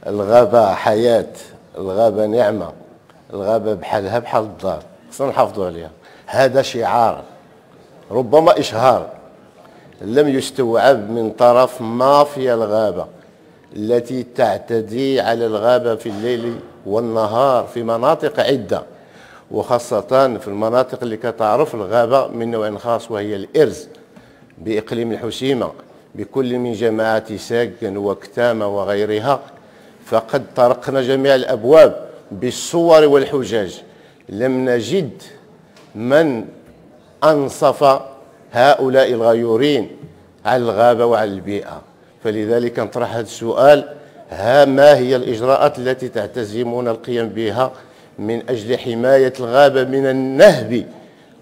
الغابة حياة، الغابة نعمة، الغابة بحالها بحال الدار، خصنا نحافظوا عليها. هذا شعار ربما إشهار لم يستوعب من طرف مافيا الغابة التي تعتدي على الغابة في الليل والنهار في مناطق عدة، وخاصة في المناطق اللي كتعرف الغابة من نوع خاص وهي الإرز بإقليم الحسيمة بكل من جماعة ساكن وكتامة وغيرها. فقد طرقنا جميع الأبواب بالصور والحجاج، لم نجد من أنصف هؤلاء الغيورين على الغابة وعلى البيئة. فلذلك نطرح هذا السؤال: ما هي الإجراءات التي تعتزمون القيام بها من أجل حماية الغابة من النهب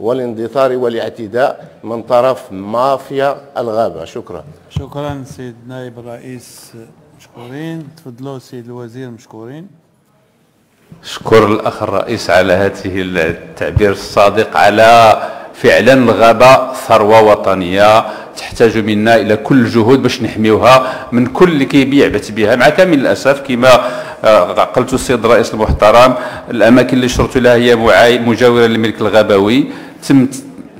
والاندثار والاعتداء من طرف مافيا الغابة؟ شكرا. شكرا سيد نائب الرئيس، مشكورين. تفضلوا سيد الوزير، مشكورين. شكر الأخ الرئيس على هذه التعبير الصادق على فعلا الغابة ثروة وطنية تحتاج منا إلى كل الجهود باش نحميوها من كل اللي كيبيع بها. مع كامل الأسف كما قلت السيد الرئيس المحترم، الأماكن اللي شرط لها هي مجاورة للملك الغابوي. تم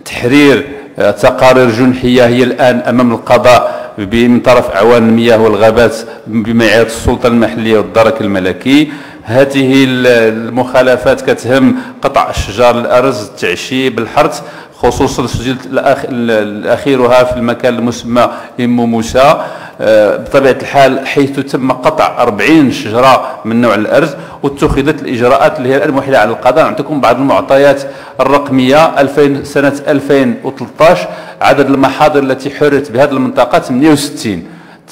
تحرير تقارير جنحية هي الآن أمام القضاء من طرف أعوان المياه والغابات بمعية السلطة المحلية والدرك الملكي. هذه المخالفات كتهم قطع الشجار، الأرز، التعشيب، الحرث، خصوصا السجل الأخيرها في المكان المسمى إم موسى بطبيعة الحال، حيث تم قطع 40 شجرة من نوع الأرز، واتخذت الإجراءات اللي هي الآن موحلة على القضاء. نعطيكم بعض المعطيات الرقمية. سنة 2013 عدد المحاضر التي حررت بهذه المنطقة 68،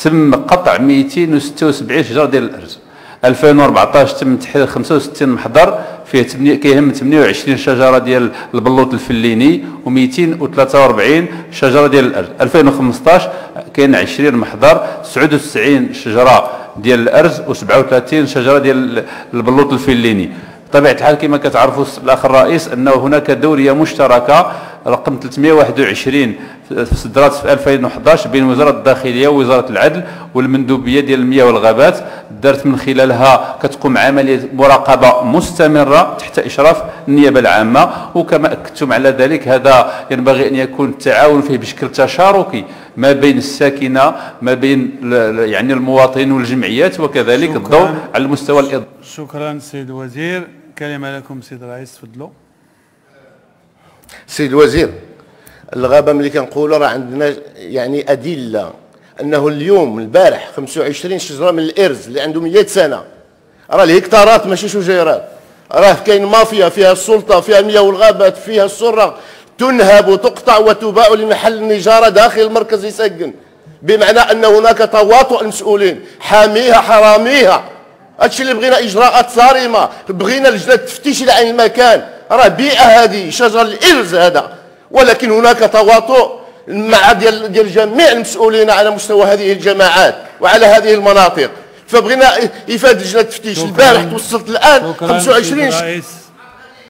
تم قطع 276 شجرة ديال الأرز. 2014 تم تحرير 65 محضر فيه كيهم 28 شجره ديال البلوط الفليني و243 شجره ديال الارز. 2015 كاين 20 محضر، 99 شجره ديال الارز و37 شجره ديال البلوط الفليني. بطبيعه الحال كما كتعرفوا الاخ الرئيس انه هناك دوريه مشتركه رقم 321 صدرات في 2011 بين وزاره الداخليه ووزاره العدل والمندوبيه ديال المياه والغابات، دارت من خلالها كتقوم عمليه مراقبه مستمره تحت اشراف النيابه العامه. وكما اكدتم على ذلك، هذا ينبغي ان يكون التعاون فيه بشكل تشاركي ما بين الساكنه، ما بين يعني المواطنين والجمعيات، وكذلك الضوء على المستوى الإضافي. شكرا سيد الوزير. كلمه لكم سيد الرئيس، تفضلوا. سيد الوزير، الغابة ملي كنقولوا راه عندنا يعني أدلة أنه اليوم البارح 25 شجرة من الإرز اللي عندهم 100 سنة، راه الهكتارات ماشي شجيرات، راه كاين مافيا فيها السلطة، فيها المياه والغابات، فيها السرة، تنهب وتقطع وتباع لمحل النجارة داخل المركز يسكن، بمعنى أن هناك تواطؤ المسؤولين. حاميها حراميها. هادشي اللي بغينا إجراءات صارمة، بغينا لجنة تفتيش عن المكان. راه بيئة هذه شجر الإرز هذا، ولكن هناك تواطؤ مع ديال جميع المسؤولين على مستوى هذه الجماعات وعلى هذه المناطق. فبغينا إفادة لجنة التفتيش. البارح توصلت الآن 25